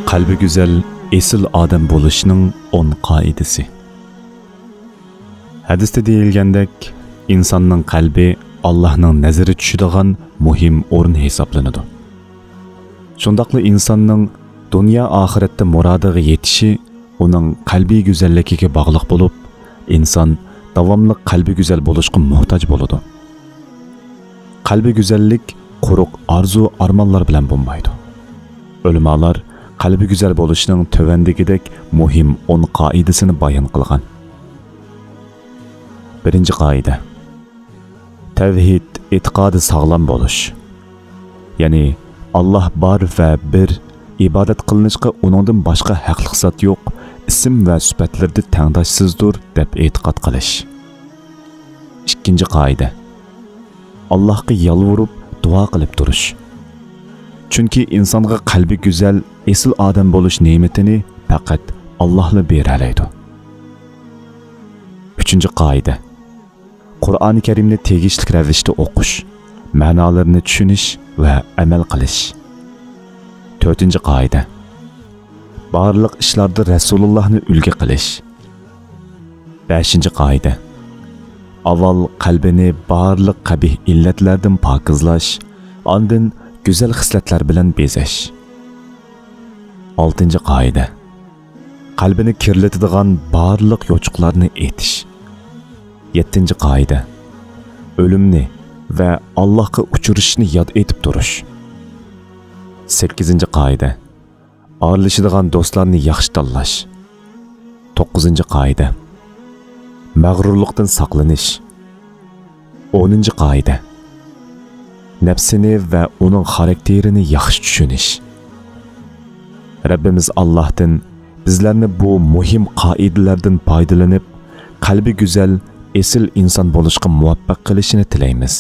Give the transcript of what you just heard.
Kalbi güzel, esil adam bo'lishning 10 qoidasi. Hadisda deyilgandek, insonning qalbi Allohning nazari tushadigan muhim o'rin hisoblanadi. Shundaqli insonning dunyo oxiratda murodiga yetishi uning qalbiy go'zalligiga bog'liq bo'lib, inson davomli qalbi go'zal bo'lishga muhtoj bo'ladi. Qalbi go'zallik quruq arzu armonlar bilan bo'lmaydi. Ulamolar qalbi go'zal bo'lishning tövendagidek muhim 10 qoidasini bayon qilgan. Birinchi qoida. Tavhid e'tiqodi sog'lom bo'lish. Ya'ni Allah bor va bir, ibodat qilinishga uningdan boshqa haqliq zot yo'q, ism va sifatlarda tangdoshsizdir deb e'tiqod qilish. Ikkinchi qoida. Allohga yalvorib duo qilib turish. Chunki insonga qalbi go'zal, esil odam bo'lish ne'matini faqat Allohla beralaydi. Uchinchi qoida. Qur'oni Karimni tegishli ravishda o'qish, ma'nolarini tushunish va amal qilish. To'rtinchi qoida. Barliq ishlarda Rasulullohni ulgi qilish. Beshinchi qoida. Avval qalbini barliq qabih illatlardan pokizlash, ondan go'zal xislatlar bilan bezash. Oltinchi qoida. Qalbini kirlatadigan barliq yo'chuqlarni etish. Yettinchi qoida. O'limni va Allohga uchrashishni yod etib turish. 8. qoida. Aralashadigan do'stlarni yaxshi tanlash. 9. qoida. Mag'rurlikdan saqlanish. 10. qoida. Nafsini va uning xarakterini yaxshi tushunish. Rabbimiz Allohdan bizlarni bu muhim qoidalardan foydalanib, qalbi go'zal, esil inson bo'lishga muvaffaq qilishini tilaymiz.